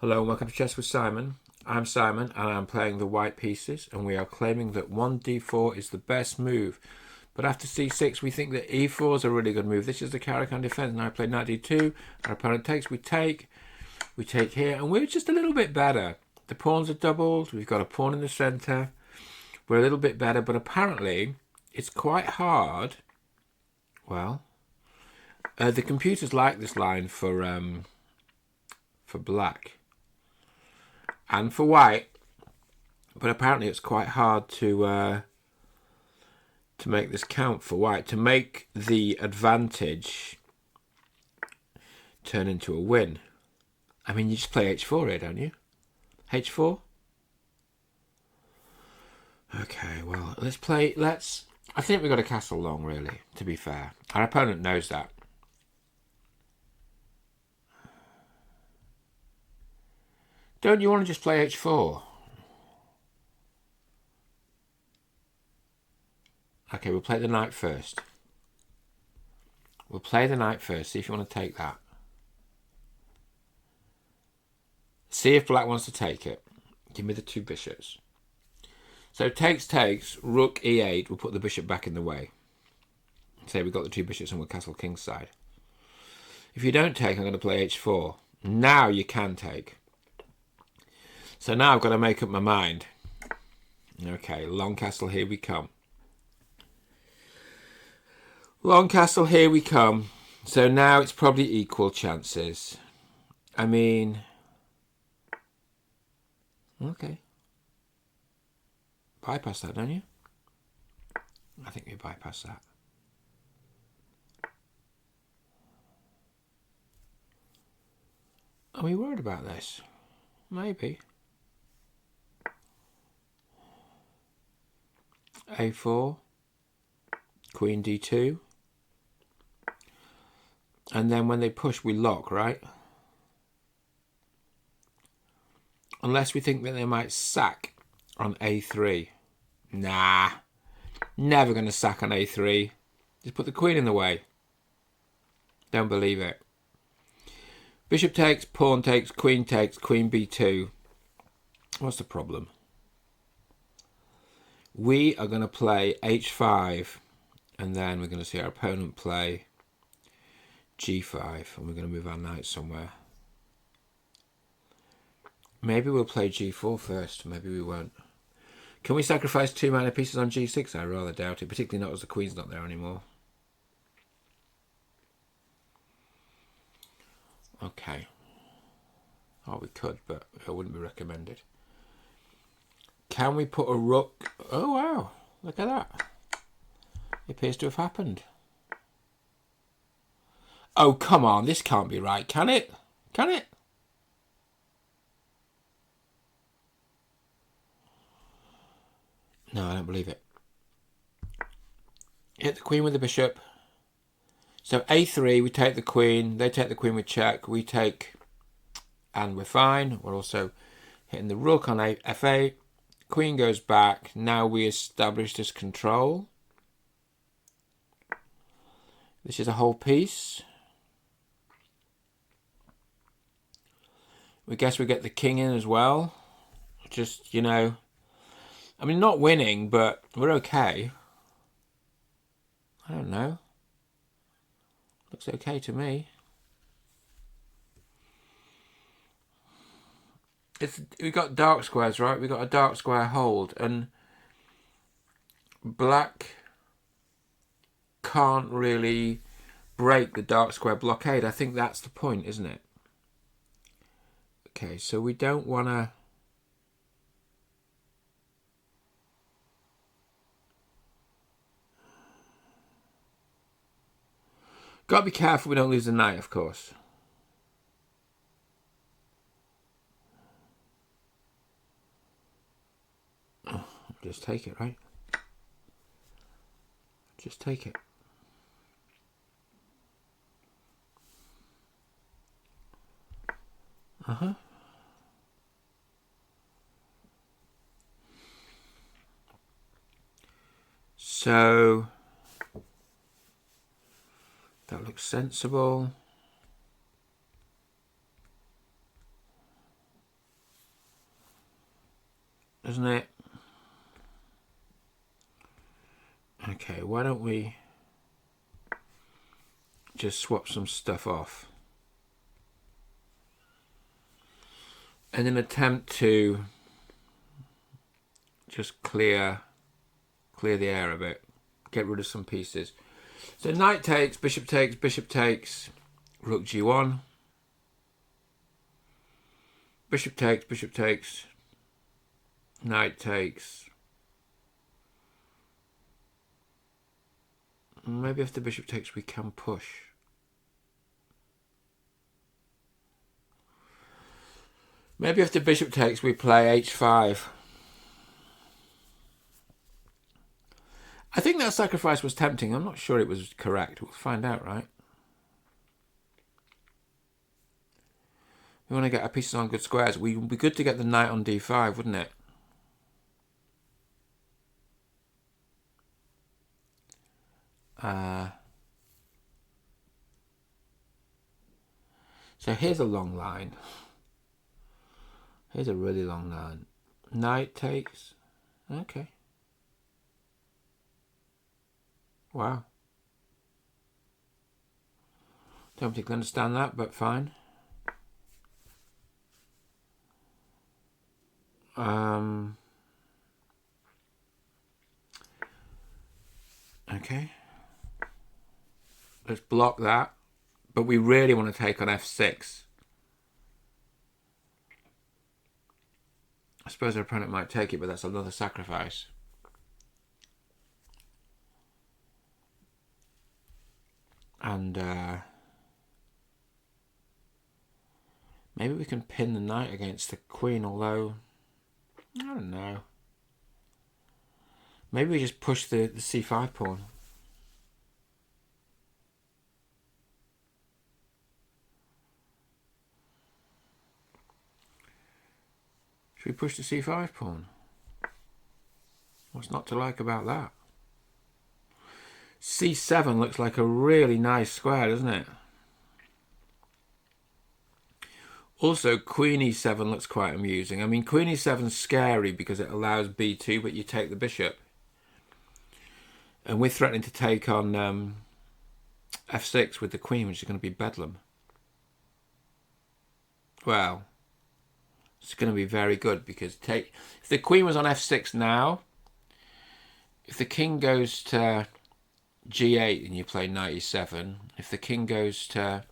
Hello and welcome to Chess with Simon. I'm Simon and I'm playing the white pieces, and we are claiming that 1d4 is the best move. But after c6 we think that e4 is a really good move. This is the Caro Kann Defence. Now I play knight d2, our opponent takes, we take here, and we're just a little bit better. The pawns are doubled, we've got a pawn in the centre, we're a little bit better, but apparently it's quite hard. Well, the computers like this line for black and for white, but apparently it's quite hard to make this count for white, to make the advantage turn into a win. I mean, you just play h4 here, don't you? h4. Okay, well, I think we've got a castle long, really, to be fair. Our opponent knows that. Don't you want to just play h4? Okay, we'll play the knight first. See if you want to take that. See if black wants to take it. Give me the two bishops. So takes, rook e8, we'll put the bishop back in the way. Say we've got the two bishops on the castle king's side. If you don't take, I'm going to play h4. Now you can take. So now I've got to make up my mind. Okay, long castle, here we come. Long castle, here we come. So now it's probably equal chances. I mean, okay. Bypass that, don't you? I think we bypass that. Are we worried about this? Maybe. a4, queen d2, and then when they push we lock, right? Unless we think that they might sack on a3. Nah, never going to sack on a3. Just put the queen in the way. Don't believe it. Bishop takes, pawn takes, queen b2. What's the problem? We are going to play h5, and then we're going to see our opponent play g5, and we're going to move our knight somewhere. Maybe we'll play g4 first, maybe we won't. Can we sacrifice two minor pieces on g6? I rather doubt it, particularly not as the queen's not there anymore. Okay. Oh, we could, but it wouldn't be recommended. Can we put a rook? Oh, wow. Look at that. It appears to have happened. Oh, come on. This can't be right, can it? Can it? No, I don't believe it. Hit the queen with the bishop. So a3, we take the queen. They take the queen with check. We take, and we're fine. We're also hitting the rook on f8. Queen goes back. Now we establish this control. This is a whole piece. We guess we get the king in as well. Just, you know, I mean, not winning, but we're okay. I don't know. Looks okay to me. We got dark squares, right? We got a dark square hold, and black can't really break the dark square blockade. I think that's the point, isn't it? Okay, so we don't want to... Got to be careful we don't lose the knight, of course. Oh, just take it, right? Just take it. Uh-huh. So that looks sensible. doesn't it? Okay, why don't we just swap some stuff off in an attempt to just clear the air a bit, get rid of some pieces. So knight takes, bishop takes, rook g1, bishop takes, knight takes. Maybe if the bishop takes we can push. Maybe if the bishop takes we play h5. I think that sacrifice was tempting. I'm not sure it was correct. We'll find out, right? We want to get our pieces on good squares. We would be good to get the knight on d5, wouldn't it? So here's a long line. Here's a really long line. Knight takes. Okay. Wow. Don't particularly understand that, but fine. Okay. Let's block that. But we really want to take on f6. I suppose our opponent might take it, but that's another sacrifice. And maybe we can pin the knight against the queen, although I don't know. Maybe we just push the c5 pawn. Should we push the c5 pawn? What's not to like about that? c7 looks like a really nice square, doesn't it? Also, queen e7 looks quite amusing. I mean, queen e7's scary because it allows b2, but you take the bishop. And we're threatening to take on f6 with the queen, which is going to be bedlam. Well, it's going to be very good because if the queen was on f6 now, if the king goes to g8 and you play knight e7, if the king goes to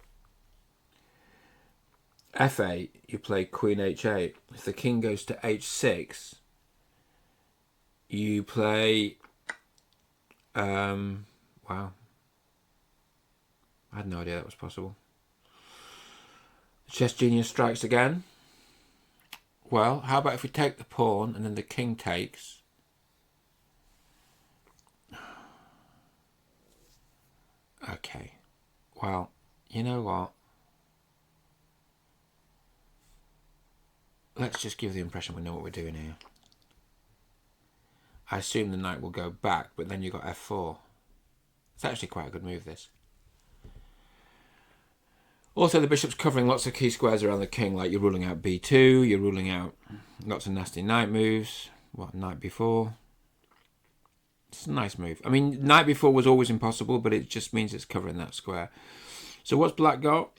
f8, you play queen h8. If the king goes to h6, you play... wow. I had no idea that was possible. Chess genius strikes again. Well, how about if we take the pawn and then the king takes? Okay. Well, you know what? Let's just give the impression we know what we're doing here. I assume the knight will go back, but then you've got f4. It's actually quite a good move, this. Also, the bishop's covering lots of key squares around the king, like you're ruling out b2, you're ruling out lots of nasty knight moves. What, knight before? It's a nice move. I mean, knight before was always impossible, but it just means it's covering that square. So what's black got?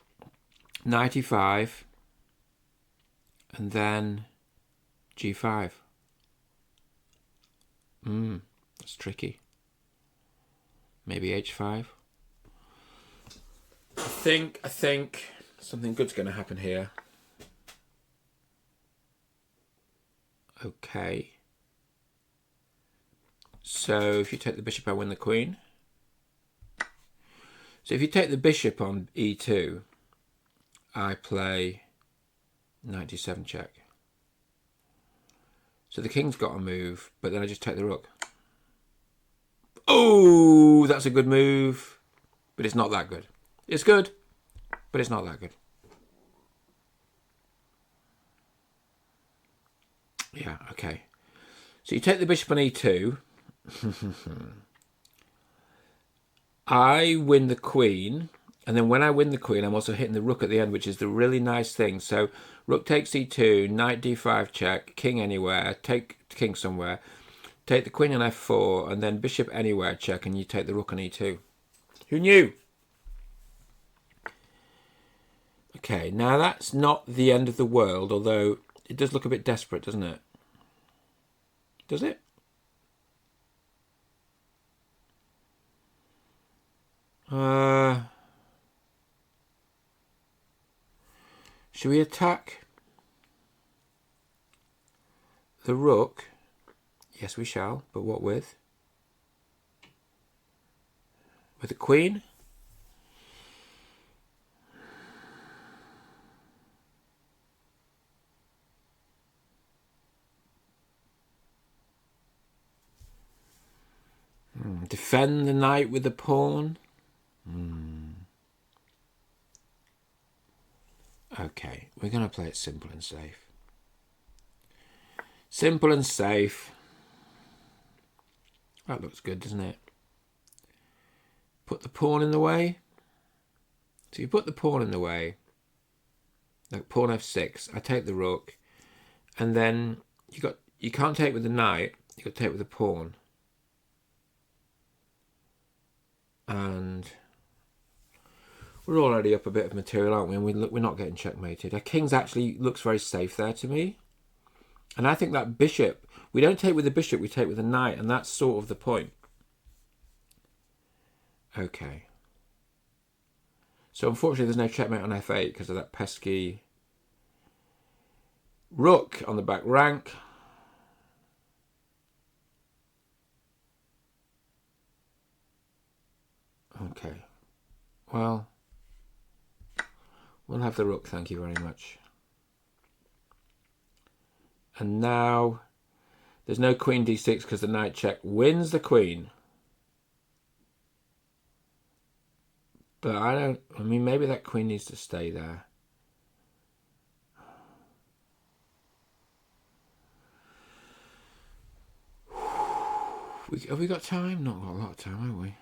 Knight e5, and then g5. That's tricky. Maybe h5. I think something good's going to happen here. Okay. So if you take the bishop, I win the queen. So if you take the bishop on e2, I play knight d7 check. So the king's got to move, but then I just take the rook. Oh, that's a good move, but it's not that good. It's good, but it's not that good. Yeah, okay. So you take the bishop on e2. I win the queen, And then when I win the queen, I'm also hitting the rook at the end, which is the really nice thing. So rook takes e2, knight d5 check, king anywhere, take king somewhere, take the queen on f4, and then bishop anywhere check, and you take the rook on e2. Who knew? Okay, now that's not the end of the world, although it does look a bit desperate, doesn't it? Does it? Should we attack the rook? Yes, we shall, but what with? With the queen? Defend the knight with the pawn? Okay, we're going to play it simple and safe. Simple and safe. That looks good, doesn't it? Put the pawn in the way. So you put the pawn in the way. Like pawn f6. I take the rook. And then you can't take with the knight. You got to take with the pawn. And we're already up a bit of material, aren't we? And we're not getting checkmated. Our king's actually looks very safe there to me. And I think that bishop, we don't take with the bishop, we take with the knight. And that's sort of the point. Okay. So unfortunately there's no checkmate on f8 because of that pesky rook on the back rank. Okay. Well, we'll have the rook, thank you very much. And now there's no queen d6 because the knight check wins the queen. But I mean, maybe that queen needs to stay there. Have we got time? Not got a lot of time, have we?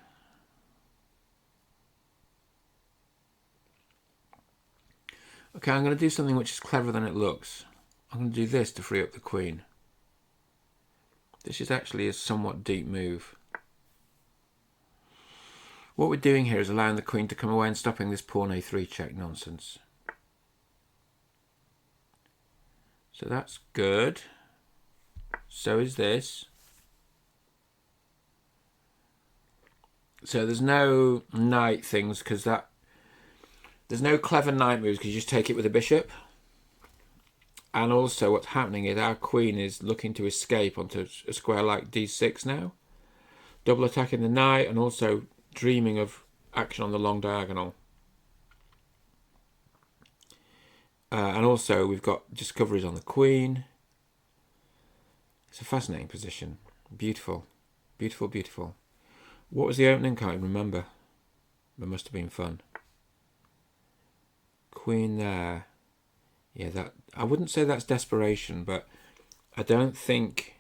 Okay, I'm going to do something which is cleverer than it looks. I'm going to do this to free up the queen. This is actually a somewhat deep move. What we're doing here is allowing the queen to come away and stopping this pawn a3 check nonsense. So that's good. So is this. So there's no knight things because there's no clever knight moves because you just take it with a bishop. And also what's happening is our queen is looking to escape onto a square like d6 now. Double attacking the knight and also dreaming of action on the long diagonal. And also we've got discoveries on the queen. It's a fascinating position. Beautiful. Beautiful, beautiful. What was the opening? Can't even remember. It must have been fun. Queen there. Yeah, that I wouldn't say that's desperation, but I don't think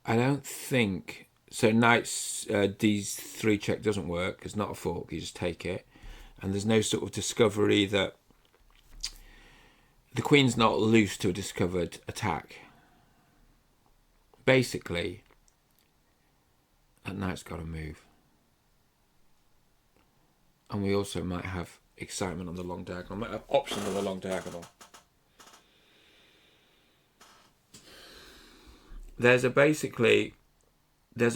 so. Knight's d3 check doesn't work. It's not a fork. You just take it, and there's no sort of discovery that the queen's not loose to a discovered attack. Basically, that knight's got to move, and we also might have excitement on the long diagonal. Might have options on the long diagonal. There's a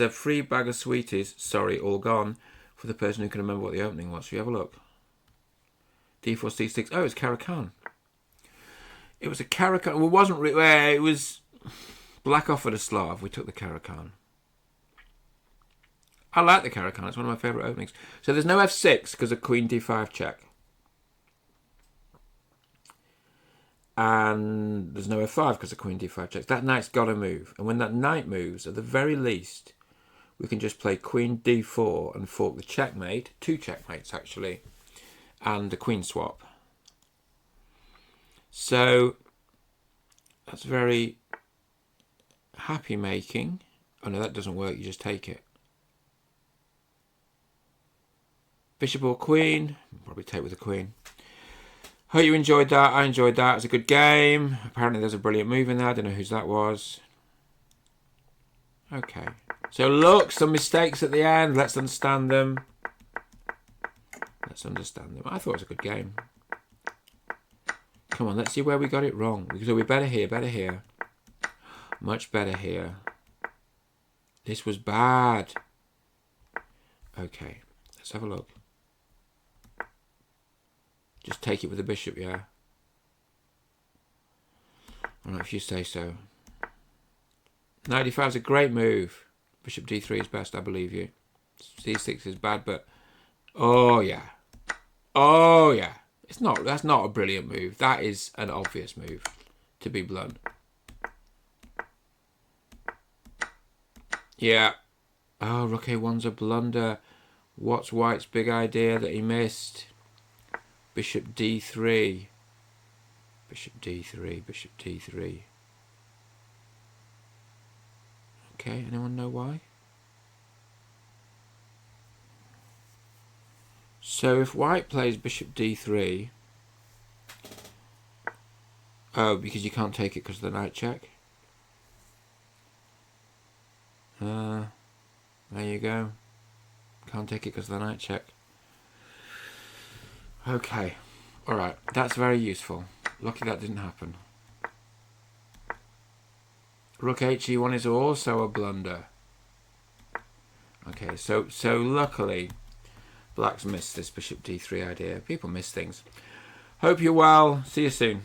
free bag of sweeties, sorry, all gone, for the person who can remember what the opening was. Should we have a look? D4, C6. Oh, it's Caro Kann. It was a Caro Kann. Well, it wasn't really. It was Black offered a Slav. We took the Caro Kann. I like the Caro Kann. It's one of my favourite openings. So there's no f6 because of Queen d5 check. And there's no f5 because of Queen d5 checks. That knight's got to move. And when that knight moves, at the very least, we can just play Queen d4 and fork the checkmate. 2 checkmates, actually. And a queen swap. So that's very happy making. Oh no, that doesn't work. You just take it. Bishop or queen. Probably take with the queen. Hope you enjoyed that. I enjoyed that. It was a good game. Apparently there's a brilliant move in there. I don't know whose that was. Okay. So look, some mistakes at the end. Let's understand them. Let's understand them. I thought it was a good game. Come on, let's see where we got it wrong. So we're better here, better here. Much better here. This was bad. Okay, let's have a look. Just take it with the bishop, yeah. All right, if you say so. Knight d5 is a great move. Bishop d3 is best, I believe you. c6 is bad, but... Oh, yeah. Oh, yeah. It's not. That's not a brilliant move. That is an obvious move, to be blunt. Yeah. Oh, rook a1's a blunder. What's White's big idea that he missed? Bishop d3. Bishop d3. Bishop d3. Okay, anyone know why? So if White plays bishop d3... Oh, because you can't take it because of the knight check. There you go. Can't take it because of the knight check. Okay. Alright, that's very useful. Lucky that didn't happen. Rook he1 is also a blunder. Okay, so luckily Black's missed this bishop d3 idea. People miss things. Hope you're well. See you soon.